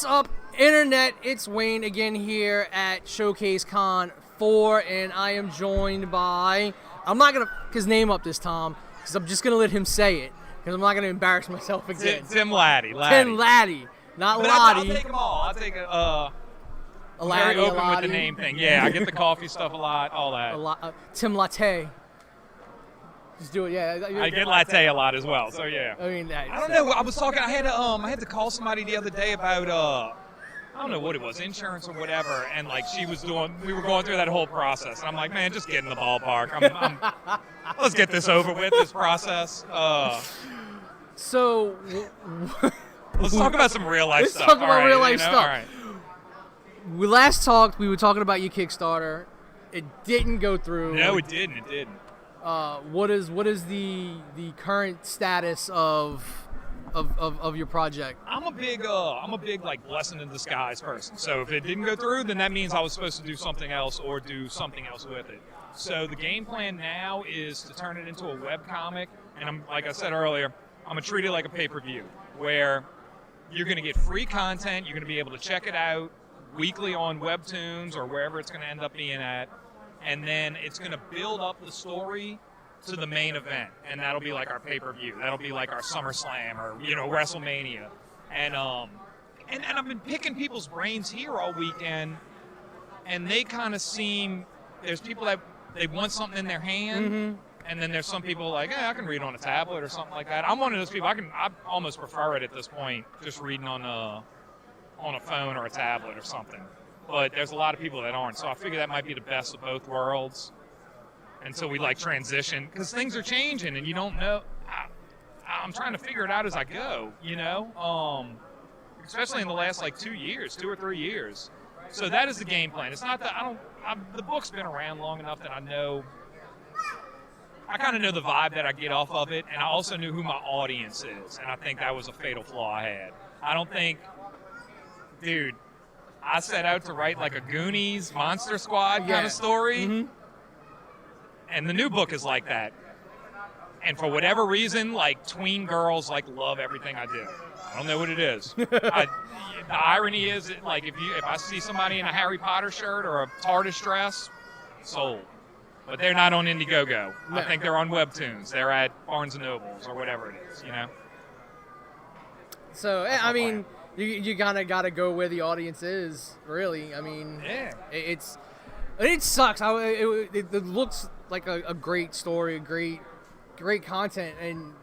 What's up, Internet? It's Wayne again here at Showcase Con 4, and I am joined by... I'm not going to pick his name up this time, because I'm just going to let him say it, because I'm not going to embarrass myself again. Tim Lattie. Tim Lattie, not But Lottie. I'll take them all. I'll take a very Lattie, open a with the name thing. Yeah, I get the coffee stuff a lot, all that. Tim Lattie. Just do it, yeah. I get latte a lot as well, so yeah. I mean, I don't know. I was talking. I had to call somebody the other day about I don't know what it was, insurance or whatever, and like we were going through that whole process, and I'm like, man, just get in the ballpark. Let's get this over with, this process. So, let's talk about some real life stuff. Let's talk about real life stuff. All right. We last talked, we were talking about your Kickstarter. It didn't go through. No, it didn't. It didn't. What is the current status of your project? I'm a big like blessing in disguise person. So if it didn't go through, then that means I was supposed to do something else or do something else with it. So the game plan now is to turn it into a webcomic, and like I said earlier, I'm gonna treat it like a pay-per-view, where you're gonna get free content, you're gonna be able to check it out weekly on Webtoons or wherever it's gonna end up being at. And then it's going to build up the story to the main event, and that'll be like our pay-per-view. That'll be like our SummerSlam or WrestleMania. And I've been picking people's brains here all weekend, and they kind of seem. There's people that they want something in their hand, and then there's some people like, I can read on a tablet or something like that. I'm one of those people. I almost prefer it at this point, just reading on a phone or a tablet or something. But there's a lot of people that aren't, so I figure that might be the best of both worlds until we like transition, because things are changing and you don't know. I'm trying to figure it out as I go, especially in the last like 2 or 3 years. So that is the game plan. It's not that the book's been around long enough that I kind of know the vibe that I get off of it, and I also knew who my audience is, and I think that was a fatal flaw I had. I don't think, dude. I set out to write like a Goonies, Monster Squad kind of story. And the new book is like that. And for whatever reason, like tween girls like love everything I do. I don't know what it is. The irony is that, like if I see somebody in a Harry Potter shirt or a TARDIS dress, sold. But they're not on Indiegogo. No. I think they're on Webtoons. They're at Barnes & Nobles or whatever it is, So, I mean... You kind of got to go where the audience is, really. I mean, yeah. It sucks. It looks like a great story, great content, and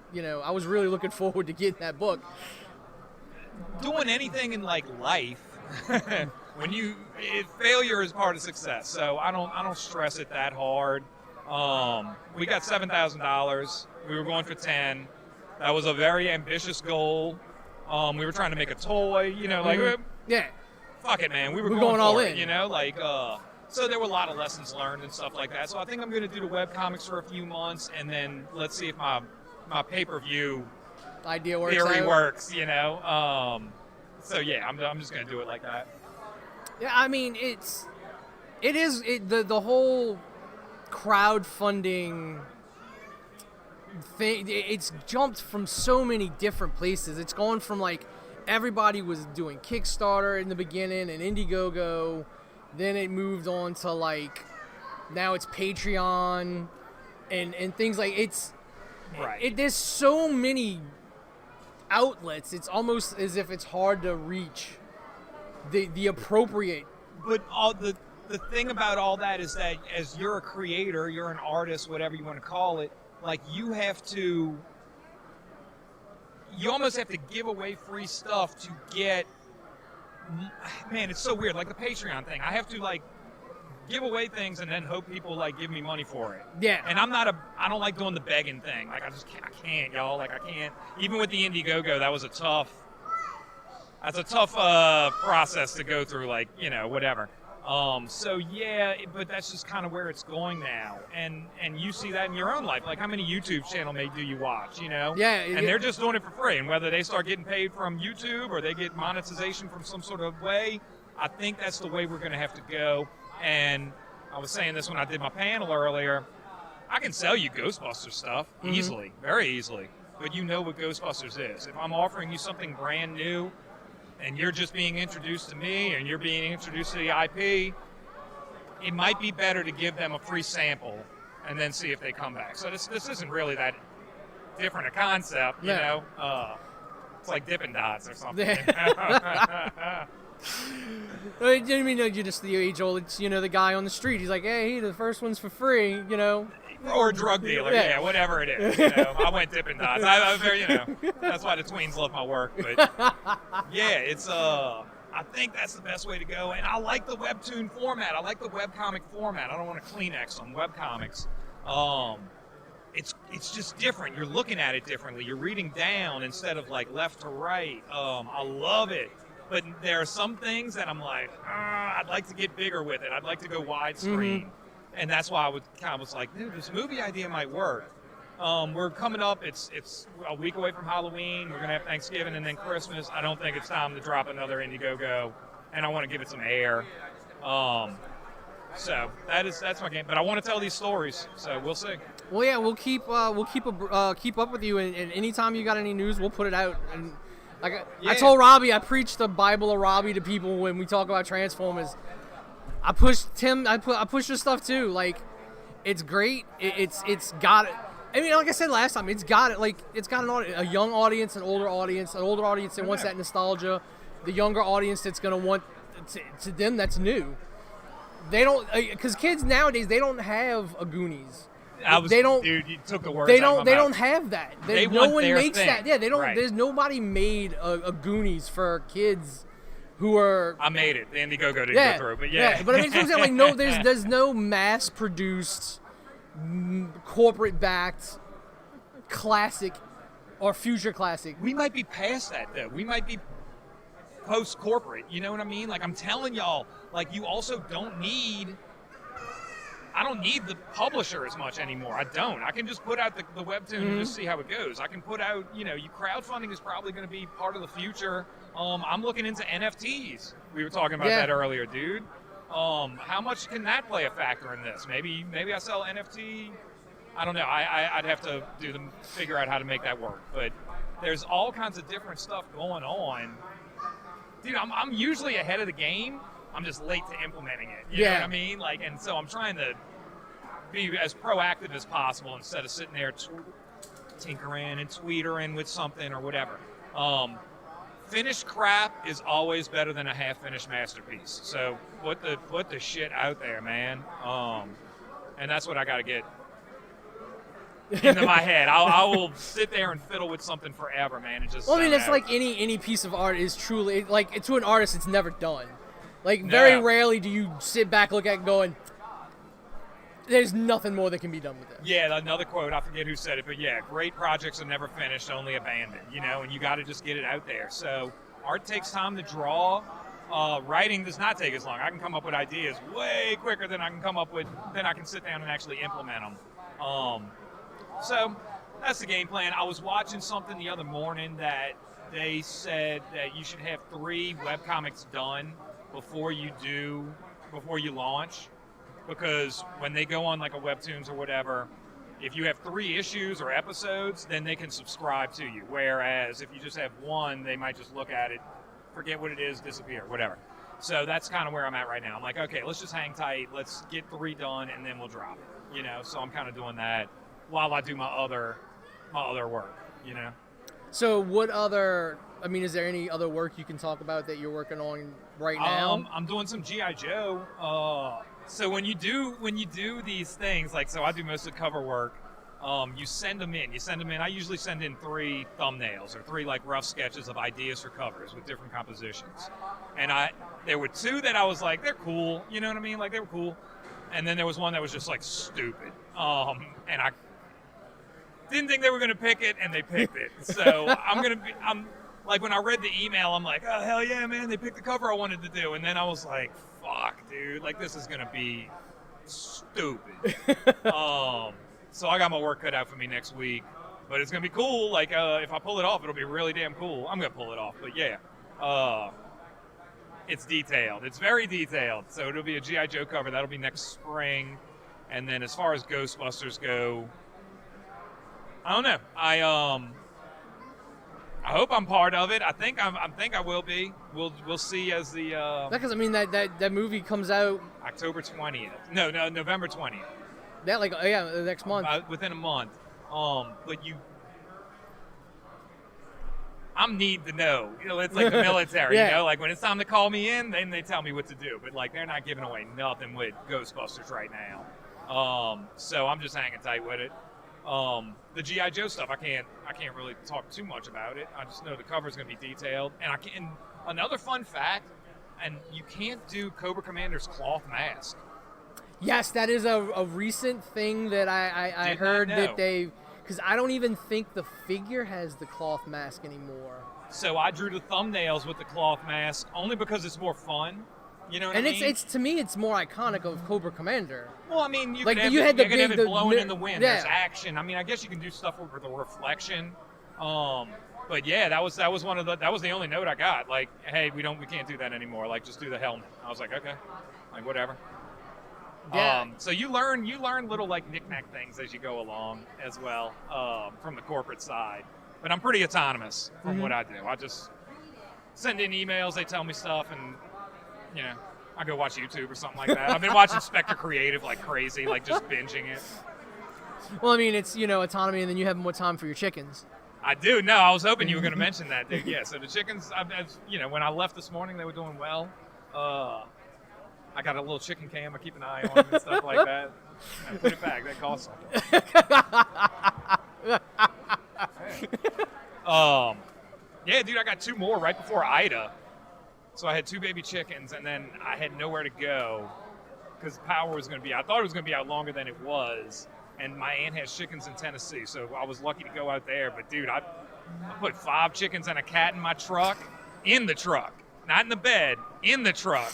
I was really looking forward to getting that book. Doing anything in like life, failure is part of success. So I don't stress it that hard. We got $7,000. We were going for 10. That was a very ambitious goal. We were trying to make a toy, fuck it, man. We were going all in, so there were a lot of lessons learned and stuff like that. So I think I'm going to do the webcomics for a few months, and then let's see if my pay-per-view idea theory works, So yeah, I'm just going to do it like that. Yeah, I mean, the whole crowdfunding thing, it's jumped from so many different places. It's gone from like everybody was doing Kickstarter in the beginning and Indiegogo, then it moved on to like now it's Patreon and things like there's so many outlets. It's almost as if it's hard to reach the appropriate. But all the thing about all that is that as you're a creator, you're an artist, whatever you want to call it. Like you almost have to give away free stuff to get, man, it's so weird. Like the Patreon thing, I have to like give away things and then hope people like give me money for it. Yeah. And I don't like doing the begging thing. Like I can't, y'all. Like I can't, even with the Indiegogo, that's a tough process to go through, like, whatever. So yeah, but that's just kind of where it's going now, and you see that in your own life. Like, how many YouTube channel do you watch? Yeah, and they're just doing it for free. And whether they start getting paid from YouTube or they get monetization from some sort of way, I think that's the way we're going to have to go. And I was saying this when I did my panel earlier. I can sell you Ghostbusters stuff easily, very easily. But you know what Ghostbusters is. If I'm offering you something brand new, and you're just being introduced to me and you're being introduced to the IP, it might be better to give them a free sample and then see if they come back. So this isn't really that different a concept, you know? It's like Dippin' Dots or something. I mean, you're just the age old. It's, you know, the guy on the street. He's like, hey, the first one's for free, you know. Or a drug dealer, yeah, whatever it is. You know, I went Dippin' Dots. I was very, you know, that's why the tweens love my work. But yeah, it's I think that's the best way to go. And I like the webtoon format. I like the webcomic format. I don't want to Kleenex on webcomics. It's just different. You're looking at it differently. You're reading down instead of like left to right. I love it. But there are some things that I'm like, I'd like to get bigger with it. I'd like to go widescreen. Mm-hmm. And that's why I was like, dude, this movie idea might work. We're coming up. It's a week away from Halloween. We're going to have Thanksgiving and then Christmas. I don't think it's time to drop another Indiegogo. And I want to give it some air. So that's my game. But I want to tell these stories. So we'll see. Well, yeah, we'll keep up with you. And anytime you got any news, we'll put it out. And I told Robbie, I preach the Bible of Robbie to people when we talk about Transformers. I pushed Tim. I pushed your stuff too. Like, it's great. It's got it. I mean, like I said last time, it's got it. Like, it's got a young audience, an older audience that wants that nostalgia, the younger audience that's gonna want to them that's new. They don't, because kids nowadays they don't have a Goonies. Dude, you took the words out of my mouth. They don't have that. No one makes thing. that. Yeah, they don't. Right. There's nobody made a Goonies for kids who are. I made it. The Indiegogo didn't go through, but yeah. But I mean, I'm saying, like, no, there's no mass-produced, corporate-backed classic or future classic. We might be past that though. We might be post-corporate. You know what I mean? Like, I'm telling y'all, like, you also don't need. I don't need the publisher as much anymore. I don't. I can just put out the webtoon and just see how it goes. I can put out, crowdfunding is probably going to be part of the future. I'm looking into NFTs. We were talking about that earlier, dude. How much can that play a factor in this? Maybe I sell NFT. I don't know. I'd have to figure out how to make that work. But there's all kinds of different stuff going on. Dude, I'm usually ahead of the game. I'm just late to implementing it. You know what I mean? Like, and so I'm trying to be as proactive as possible instead of sitting there tinkering and tweetering with something or whatever. Finished crap is always better than a half-finished masterpiece. So put the shit out there, man. And that's what I got to get into my head. I will sit there and fiddle with something forever, man. And just. Well, I mean, it's like any piece of art is truly like to an artist, it's never done. Like, very rarely do you sit back, look at it, going, there's nothing more that can be done with it. Yeah, another quote, I forget who said it, but yeah, great projects are never finished, only abandoned, and you got to just get it out there. So art takes time to draw. Writing does not take as long. I can come up with ideas way quicker than I can sit down and actually implement them. So that's the game plan. I was watching something the other morning that they said that you should have 3 webcomics done before you launch, because when they go on like a Webtoons or whatever, if you have 3 issues or episodes, then they can subscribe to you. Whereas if you just have 1, they might just look at it, forget what it is, disappear, whatever. So that's kind of where I'm at right now. I'm like, okay, let's just hang tight. Let's get 3 done and then we'll drop it. So I'm kind of doing that while I do my other work. So what other? I mean, is there any other work you can talk about that you're working on right now? I'm doing some G.I. Joe. So when you do these things, like, so I do most of the cover work. You send them in. I usually send in 3 thumbnails or 3 like rough sketches of ideas for covers with different compositions. And there were 2 that I was like, they're cool. You know what I mean? Like, they were cool. And then there was one that was just like stupid. And I didn't think they were going to pick it, and they picked it. So I'm like, when I read the email, I'm like, oh, hell yeah, man, they picked the cover I wanted to do. And then I was like, fuck, dude, like, this is going to be stupid. So I got my work cut out for me next week. But it's going to be cool. Like, if I pull it off, it'll be really damn cool. I'm going to pull it off. But yeah, it's detailed. It's very detailed. So it'll be a G.I. Joe cover. That'll be next spring. And then as far as Ghostbusters go, I don't know. I I hope I'm part of it. I think I will be. We'll see as the Because I mean that movie comes out October 20th. No, November 20th. that like the next month. Within a month. But I'm need to know. You know, it's like the military. Yeah. You know, like when it's time to call me in, then they tell me what to do. But like they're not giving away nothing with Ghostbusters right now. So I'm just hanging tight with it. The G.I. Joe stuff, I can't really talk too much about it. I just know the cover's going to be detailed. And another fun fact, and you can't do Cobra Commander's cloth mask. Yes, that is a recent thing that I heard that they, because I don't even think the figure has the cloth mask anymore. So I drew the thumbnails with the cloth mask only because it's more fun. You know what I mean? And it's to me, it's more iconic of Cobra Commander. Well, I mean, you like could have, you had have it blowing in the wind. Yeah. There's action. I mean, I guess you can do stuff with the reflection. But yeah, that was the only note I got. Like, hey, we can't do that anymore. Like, just do the helmet. I was like, okay, like whatever. Yeah. So you learn little like knick-knack things as you go along as well from the corporate side. But I'm pretty autonomous from what I do. I just send in emails. They tell me stuff and. You know, I go watch YouTube or something like that. I've been watching Spectre Creative like crazy, like just binging it. Well, I mean, it's, autonomy, and then you have more time for your chickens. I do. No, I was hoping you were going to mention that, dude. Yeah, so the chickens, when I left this morning, they were doing well. I got a little chicken cam. I keep an eye on them and stuff like that. Put it back. That costs something. Yeah, dude, I got 2 more right before Ida. So I had 2 baby chickens, and then I had nowhere to go because power was going to be out. I thought it was going to be out longer than it was, and my aunt has chickens in Tennessee, so I was lucky to go out there. But, dude, I put 5 chickens and a cat in my truck, in the truck, not in the bed, in the truck.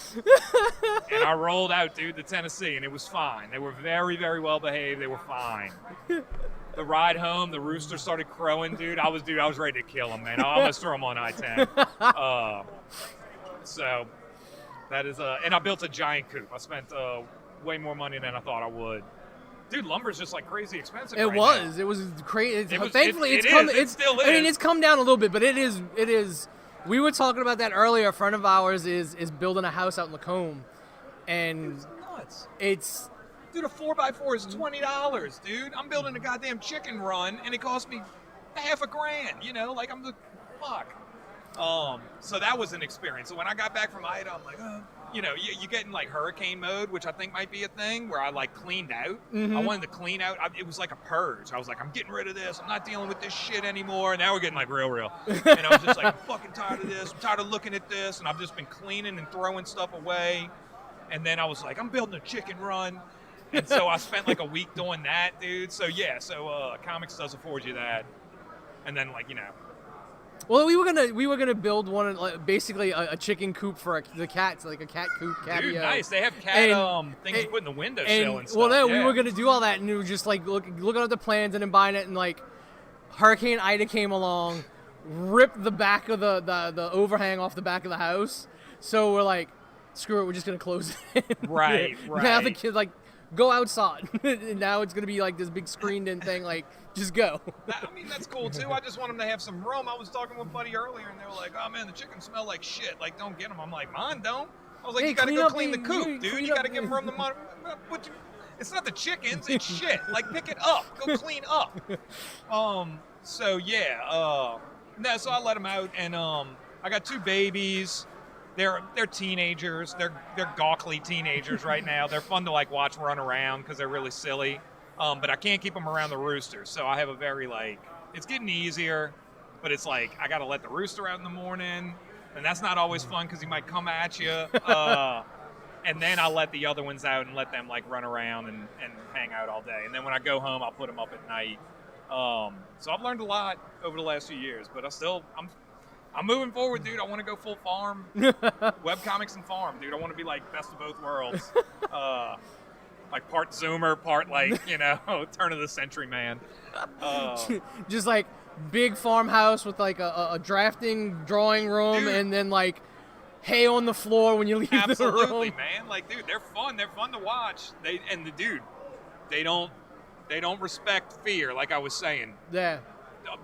And I rolled out, dude, to Tennessee, and it was fine. They were very, very well behaved. They were fine. The ride home, the rooster started crowing, dude. I was ready to kill him, man. I almost threw him on I-10. So that is and I built a giant coop. I spent way more money than I thought I would. Dude, lumber's just like crazy expensive. It was crazy. Thankfully, it still is. I mean, it's come down a little bit, but it is. We were talking about that earlier. A friend of ours is building a house out in Lacombe, and it's nuts. It's dude, a 4x4 is $20, dude. I'm building a goddamn chicken run, and it cost me $1,000. You know, like I'm the fuck. So that was an experience. So when I got back from Ida, I'm like, you get in like hurricane mode, which I think might be a thing where I like cleaned out. I wanted to clean out. It was like a purge. I was like, I'm getting rid of this. I'm not dealing with this shit anymore. And now we're getting like real. And I was just like, I'm fucking tired of this. I'm tired of looking at this. And I've just been cleaning and throwing stuff away. And then I was like, I'm building a chicken run. And so I spent like a week doing that, dude. So yeah, comics does afford you that. And then like, well, we were gonna build one, like, basically a chicken coop for the cats, like a cat coop, catio. Dude, nice. They have cat things you put in the windowsill and stuff. Well, no, we were gonna do all that, and we were just like looking at the plans and then buying it, and like Hurricane Ida came along, ripped the back of the overhang off the back of the house. So we're like, screw it, we're just gonna close it. Right. Now the kids like go outside. And now it's gonna be like this big screened-in thing, like. Just go. That's cool, too. I just want them to have some room. I was talking with a buddy earlier, and they were like, oh, man, the chickens smell like shit. Like, don't get them. I'm like, mine don't. I was like, you got to go clean the coop, dude. You got to give them room to monitor. It's not the chickens. It's shit. Like, pick it up. Go clean up. So, yeah. So I let them out, and I got 2 babies. They're teenagers. They're gawkly teenagers right now. They're fun to, like, watch run around because they're really silly. But I can't keep them around the rooster, so I have a very, it's getting easier, but it's like, I got to let the rooster out in the morning, and that's not always fun because he might come at you, and then I'll let the other ones out and let them, run around and hang out all day, and then when I go home, I'll put them up at night. So I've learned a lot over the last few years, but I'm moving forward, dude. I want to go full farm, webcomics and farm, dude. I want to be, best of both worlds. Like part Zoomer, part turn of the century man. Just like big farmhouse with like a drafting drawing room, dude. And then like hay on the floor when you leave the room. Absolutely, man. Like, dude, they're fun. They're fun to watch. They don't respect fear, like I was saying. Yeah.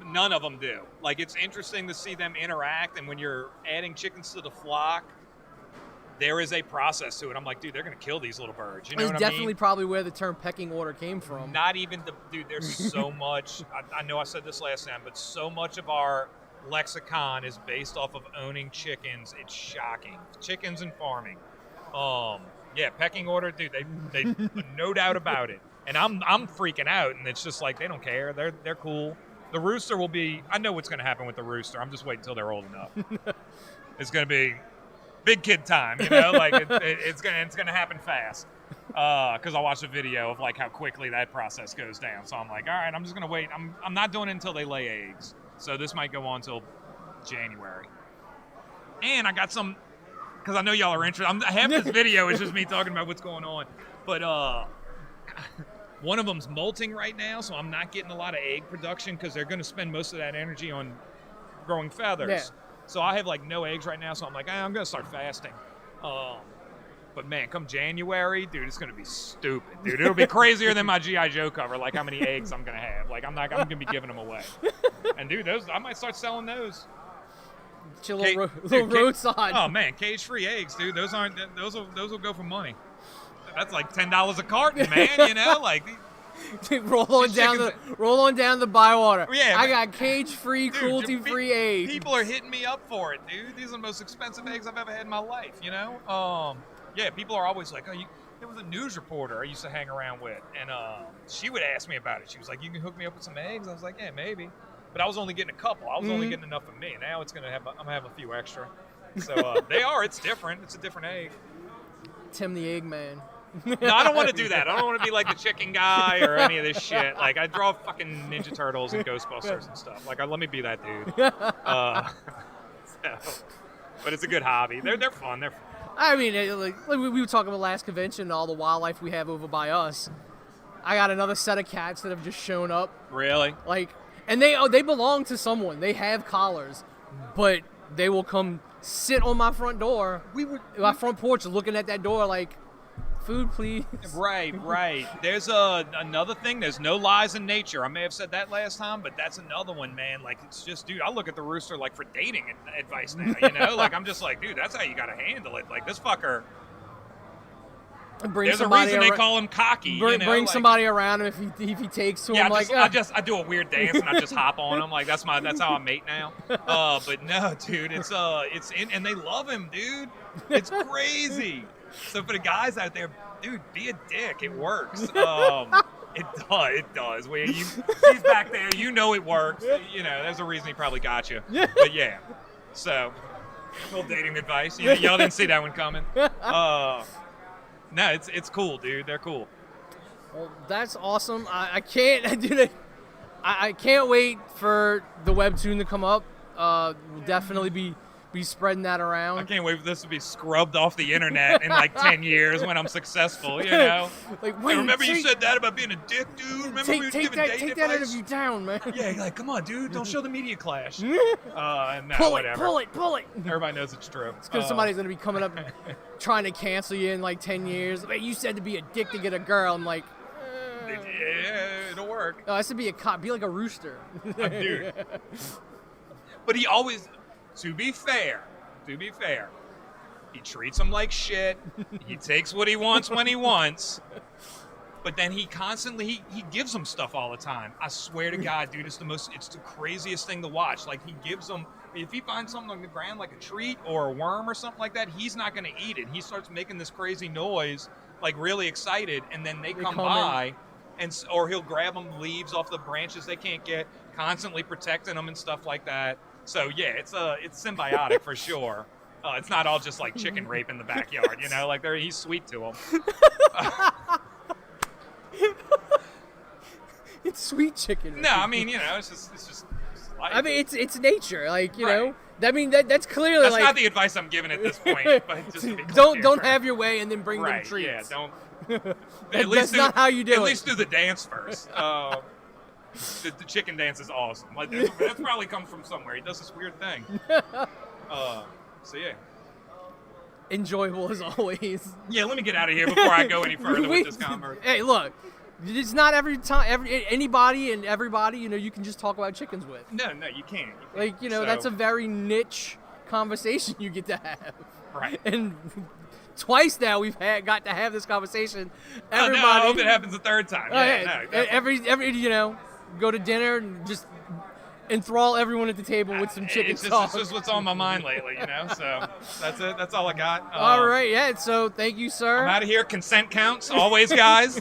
None of them do. Like, it's interesting to see them interact, and when you're adding chickens to the flock, there is a process to it. I'm like, dude, they're going to kill these little birds. You know what I mean? It's definitely probably where the term pecking order came from. Not even dude, there's so much. I know I said this last time, but so much of our lexicon is based off of owning chickens. It's shocking. Chickens and farming. Yeah, pecking order, dude, they no doubt about it. And I'm freaking out, and it's just like they don't care. They're cool. The rooster will be. I know what's going to happen with the rooster. I'm just waiting until they're old enough. It's going to be big kid time, you know. Like it's gonna happen fast. Because I watched a video of like how quickly that process goes down. So I'm like, all right, I'm just gonna wait. I'm not doing it until they lay eggs. So this might go on till January. And I got some, because I know y'all are interested. Half this video is just me talking about what's going on. But one of them's molting right now, so I'm not getting a lot of egg production because they're going to spend most of that energy on growing feathers. Yeah. So I have like no eggs right now, so I'm like, I'm going to start fasting. But man, come January, dude, it's going to be stupid, dude. It'll be crazier than my G.I. Joe cover, like how many eggs I'm going to have. Like I'm going to be giving them away. And dude, I might start selling those. Little roadside. Oh man, cage-free eggs, dude. Those will go for money. That's like $10 a carton, man. You know, like roll on down the Bywater. Yeah, I got cage-free, cruelty-free eggs. People are hitting me up for it, dude. These are the most expensive eggs I've ever had in my life. You know, yeah. People are always like, there was a news reporter I used to hang around with, and she would ask me about it. She was like, "You can hook me up with some eggs?" I was like, "Yeah, maybe." But I was only getting a couple. I was only getting enough for me. Now I'm gonna have a few extra. So it's different. It's a different egg. Tim the Eggman. No, I don't want to do that. I don't want to be like the chicken guy or any of this shit. Like, I draw fucking Ninja Turtles and Ghostbusters and stuff. Like, let me be that dude. But it's a good hobby. They're fun. They're fun. I mean, like we were talking about last convention, all the wildlife we have over by us. I got another set of cats that have just shown up. Really? Like, and they belong to someone. They have collars, but they will come sit on my front door. My front porch, looking at that door like, food, please. Right. There's another thing. There's no lies in nature. I may have said that last time, but that's another one, man. Like, it's just, dude, I look at the rooster like for dating advice now, you know? Like, I'm just like, dude, that's how you got to handle it. Like, this fucker, there's a reason they call him cocky. Bring like, somebody around him if he takes to him. I do a weird dance and I just hop on him. Like, that's how I mate now. But no, dude, and they love him, dude. It's crazy. So for the guys out there, dude, be a dick. It works. It does. He's back there. You know it works. You know, there's a reason he probably got you. But yeah. So, little dating advice. Y'all didn't see that one coming. No, it's cool, dude. They're cool. Well, that's awesome. I can't, dude. I can't wait for the webtoon to come up. We'll definitely be spreading that around. I can't wait for this to be scrubbed off the internet in like 10 years when I'm successful, you know? Like, wait, remember you said that about being a dick, dude? Remember take that interview down, man. Yeah, like, come on, dude. Don't show the media clash. No, whatever. Pull it. Everybody knows it's true. It's because somebody's going to be coming up trying to cancel you in like 10 years. Like, you said to be a dick to get a girl. I'm like, yeah, it'll work. Oh, I said be a cop. Be like a rooster. Dude. But he always... To be fair, he treats them like shit. He takes what he wants when he wants. But then he constantly, he gives them stuff all the time. I swear to God, dude, it's the craziest thing to watch. Like, he gives them, if he finds something on the ground like a treat or a worm or something like that, he's not going to eat it. He starts making this crazy noise, like really excited, and then they come by, or he'll grab them leaves off the branches they can't get, constantly protecting them and stuff like that. So yeah, it's symbiotic for sure. It's not all just like chicken rape in the backyard, you know. Like he's sweet to them. It's sweet chicken rape. No, I mean, you know, it's just life. I mean, it's nature, like, you know. I mean, that's clearly that's like, not the advice I'm giving at this point. But just don't have your way and then bring them treats. Yeah, don't. That's not how you do it. At least do the dance first. The chicken dance is awesome. Like that's probably comes from somewhere. He does this weird thing. So yeah. Enjoyable as always. Yeah, let me get out of here before I go any further with this conversation. Hey, look, It's not every time, anybody and everybody, you can just talk about chickens with. No, you can't. Like, So- that's a very niche conversation you get to have. Right. And twice now we've got to have this conversation. Oh, no, I hope it happens a third time. Yeah, no, every go to dinner and just enthrall everyone at the table with some chicken sauce. It's just what's on my mind lately, So that's it. That's all I got. All right, yeah. So thank you, sir. I'm out of here. Consent counts, always, guys.